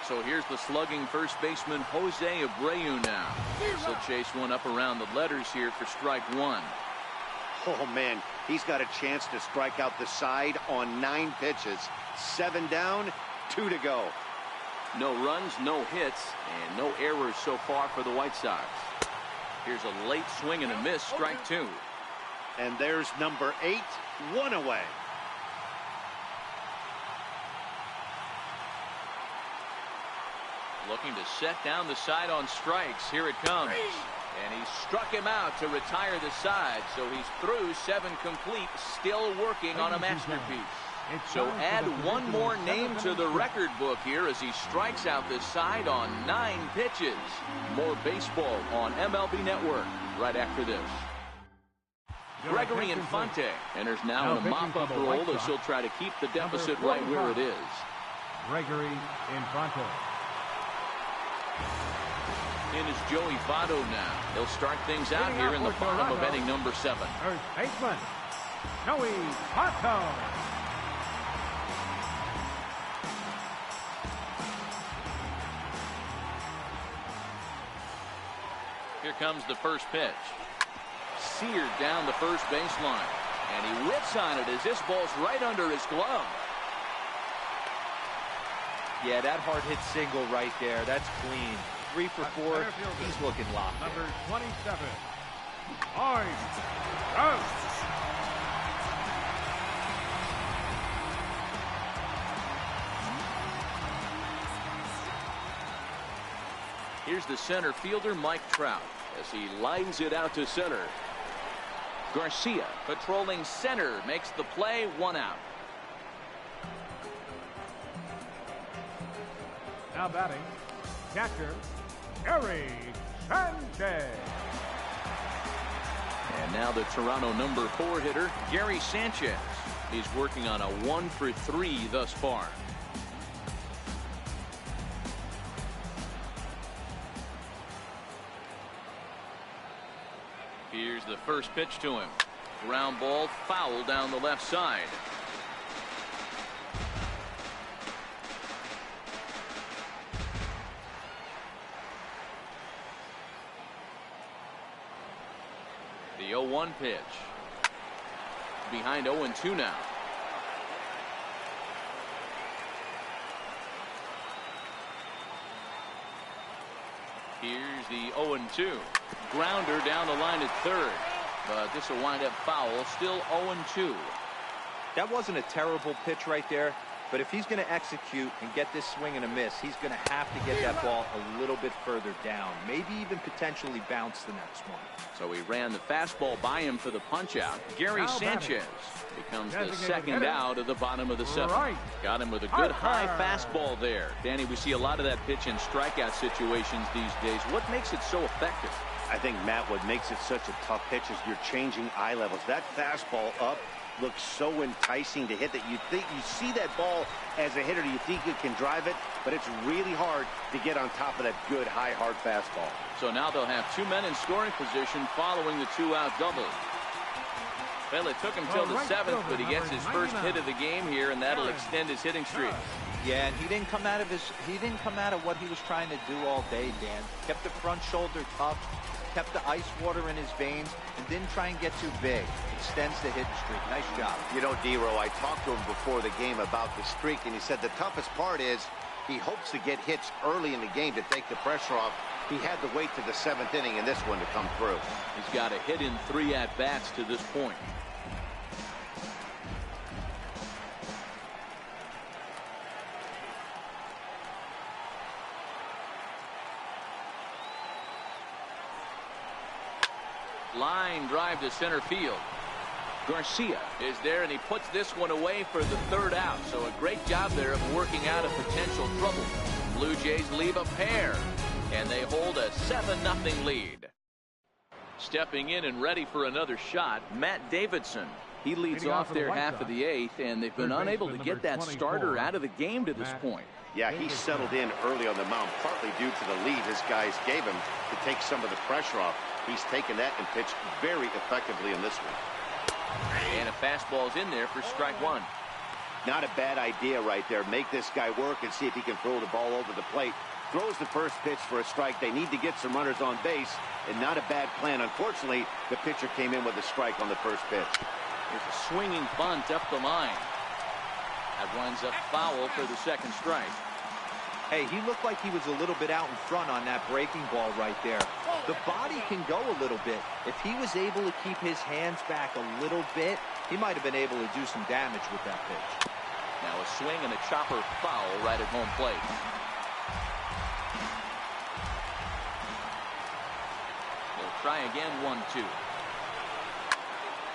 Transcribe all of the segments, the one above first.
So here's the slugging first baseman Jose Abreu now. He'll chase one up around the letters here for strike one. Oh, man, he's got a chance to strike out the side on 9 pitches. 7 down, 2 to go. No runs, no hits, and no errors so far for the White Sox. Here's a late swing and a miss, strike 2. And there's number 8, 1 away. Looking to set down the side on strikes. Here it comes. And he struck him out to retire the side. So he's through 7 complete, still working on a masterpiece. So add one more name to the record book here as he strikes out the side on 9 pitches. More baseball on MLB Network right after this. Gregory Infante enters now in a mop-up role as he'll try to keep the deficit right where it is. Gregory Infante. In is Joey Votto now. He'll start things out here in the bottom of inning number 7. First baseman, Joey Votto. Here comes the first pitch. Seared down the first baseline. And he whips on it as this ball's right under his glove. Yeah, that hard hit single right there. That's clean. 3 for 4. He's looking locked. Number 27. Abreu. Here's the center fielder, Mike Trout, as he lines it out to center. Garcia patrolling center makes the play, 1 out. Now batting, catcher, Gary Sanchez. And now the Toronto number 4 hitter, Gary Sanchez. He's working on a 1 for 3 thus far. Here's the first pitch to him. Ground ball, foul down the left side. The 0-1 pitch. Behind 0-2 now. Here's the 0-2. Grounder down the line at third. But this will wind up foul. Still 0-2. That wasn't a terrible pitch right there. But if he's going to execute and get this swing and a miss, he's going to have to get that ball a little bit further down. Maybe even potentially bounce the next one. So he ran the fastball by him for the punch-out. Gary Sanchez becomes the second out of the bottom of the 7th. Got him with a good high fastball there. Danny, we see a lot of that pitch in strikeout situations these days. What makes it so effective? I think, Matt, what makes it such a tough pitch is you're changing eye levels. That fastball up looks so enticing to hit that you think you see that ball as a hitter, you think you can drive it, but it's really hard to get on top of that good high hard fastball. So now they'll have 2 men in scoring position following the 2-out double. Well, it took him till the 7th, but he gets his first hit of the game here, and that'll extend his hitting streak. Yeah, and he didn't come out of what he was trying to do all day, Dan. Kept the front shoulder tough, kept the ice water in his veins, and didn't try and get too big. Extends the hitting streak. Nice job. You know, D-Row, I talked to him before the game about the streak, and he said the toughest part is he hopes to get hits early in the game to take the pressure off. He had to wait to the 7th inning in this one to come through. He's got a hit in 3 at-bats to this point. Line drive to center field. Garcia is there, and he puts this one away for the 3rd out. So a great job there of working out a potential trouble. Blue Jays leave a pair, and they hold a 7-0 lead. Stepping in and ready for another shot, Matt Davidson. He leads off their half of the 8th, and they've been unable to get that starter out of the game to this point. Yeah, he settled in early on the mound, partly due to the lead his guys gave him to take some of the pressure off. He's taken that and pitched very effectively in this one. And a fastball's in there for strike 1. Not a bad idea right there. Make this guy work and see if he can throw the ball over the plate. Throws the first pitch for a strike. They need to get some runners on base, and not a bad plan. Unfortunately, the pitcher came in with a strike on the first pitch. There's a swinging bunt up the line. That winds up foul for the second strike. Hey, he looked like he was a little bit out in front on that breaking ball right there. The body can go a little bit. If he was able to keep his hands back a little bit, he might have been able to do some damage with that pitch. Now a swing and a chopper foul right at home plate. They'll try again, 1-2.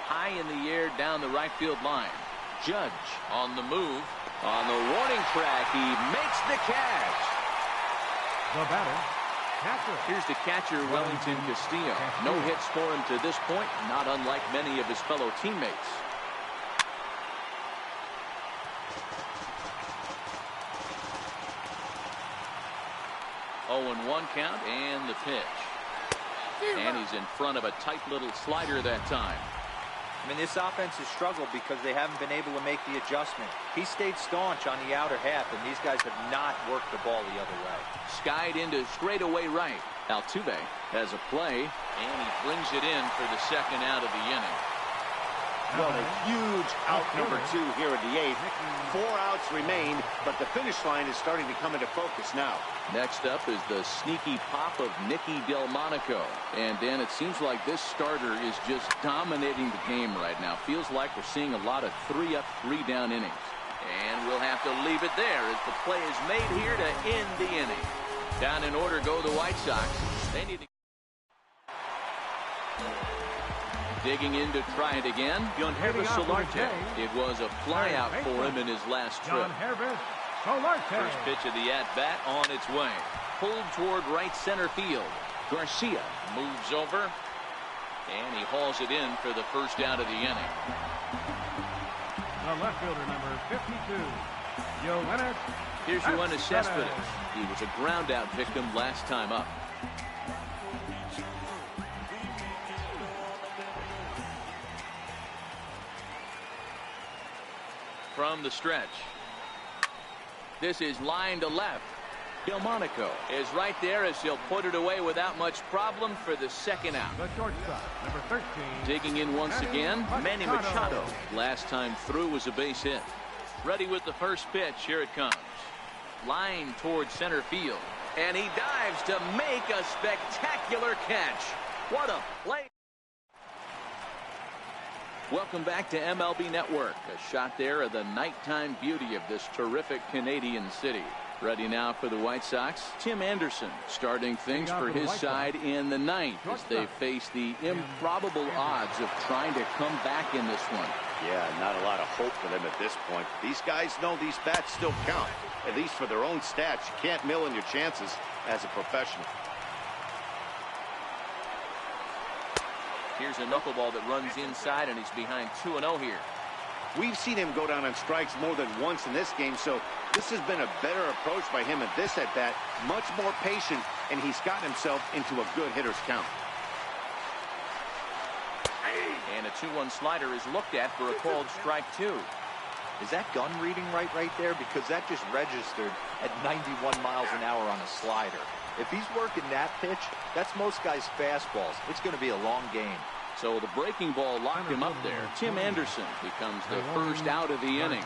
High in the air down the right field line. Judge on the move. On the warning track, he makes the catch. The batter, catcher. Here's the catcher, Wellington Castillo. No hits for him to this point, not unlike many of his fellow teammates. Oh, 0-1 count, and the pitch. And he's in front of a tight little slider that time. I mean, this offense has struggled because they haven't been able to make the adjustment. He stayed staunch on the outer half, and these guys have not worked the ball the other way. Skied into straightaway right. Altuve has a play, and he brings it in for the second out of the inning. Well, a huge out number 2 here in the 8th. 4 outs remain, but the finish line is starting to come into focus now. Next up is the sneaky pop of Nicky Delmonico. And, Dan, it seems like this starter is just dominating the game right now. Feels like we're seeing a lot of 3-up, 3-down innings. And we'll have to leave it there as the play is made here to end the inning. Down in order go the White Sox. They need to... Digging in to try it again. Yonhervis Solarte. It was a flyout for him in his last trip. First pitch of the at-bat on its way. Pulled toward right center field. Garcia moves over, and he hauls it in for the first out of the inning. The left fielder, number 52, Yoenis. Here's Yoenis Cespedes. He was a ground-out victim last time up. From the stretch. This is line to left. Delmonico is right there as he'll put it away without much problem for the second out. The shortstop, number 13. Digging in once again, Manny Machado. Last time through was a base hit. Ready with the first pitch. Here it comes. Line towards center field. And he dives to make a spectacular catch. What a play. Welcome back to MLB Network. A shot there of the nighttime beauty of this terrific Canadian city. Ready now for the White Sox. Tim Anderson starting things for his side in the ninth as they face the improbable odds of trying to come back in this one. Yeah, not a lot of hope for them at this point. These guys know these bats still count, at least for their own stats. You can't mill in your chances as a professional. Here's a knuckleball that runs inside, and he's behind 2-0 here. We've seen him go down on strikes more than once in this game, so this has been a better approach by him at this at-bat. Much more patient, and he's gotten himself into a good hitter's count. And a 2-1 slider is looked at for a called strike 2. Is that gun reading right there? Because that just registered at 91 miles an hour on a slider. If he's working that pitch, that's most guys' fastballs. It's going to be a long game. So the breaking ball locked him up there. Tim Anderson becomes the first out of the inning.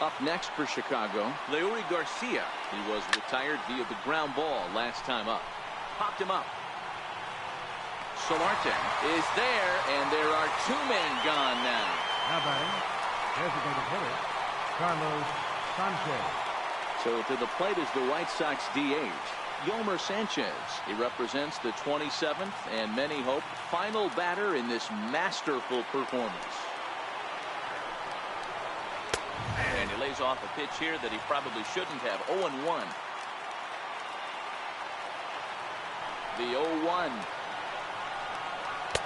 Up next for Chicago, Leury Garcia. He was retired via the ground ball last time up. Popped him up. Solarte is there, and there are 2 men gone now. Now batting, designated hitter, Carlos Sanchez. So to the plate is the White Sox DH, Yomer Sanchez. He represents the 27th and many hope final batter in this masterful performance. And he lays off a pitch here that he probably shouldn't have. 0-1. The 0-1.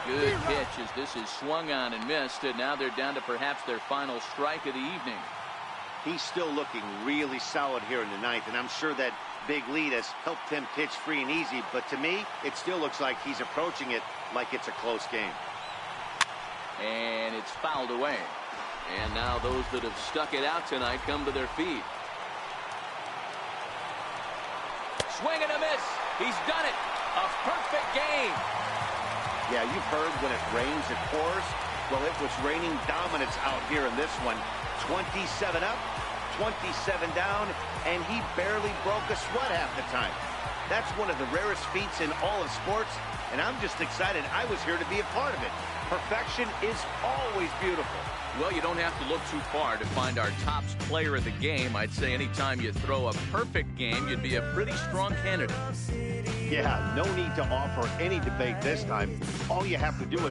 Good pitch as this is swung on and missed, and now they're down to perhaps their final strike of the evening. He's still looking really solid here in the ninth, and I'm sure that big lead has helped him pitch free and easy, but to me, it still looks like he's approaching it like it's a close game. And it's fouled away. And now those that have stuck it out tonight come to their feet. Swing and a miss. He's done it. A perfect game. Yeah, you've heard when it rains, it pours. Well, it was raining dominance out here in this one. 27 up, 27 down, and he barely broke a sweat half the time. That's one of the rarest feats in all of sports, and I'm just excited I was here to be a part of it. Perfection is always beautiful. Well, you don't have to look too far to find our tops player of the game. I'd say anytime you throw a perfect game, you'd be a pretty strong candidate. Yeah, no need to offer any debate this time. All you have to do is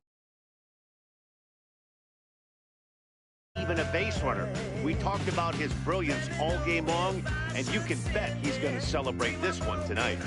even a base runner. We talked about his brilliance all game long, and you can bet he's going to celebrate this one tonight.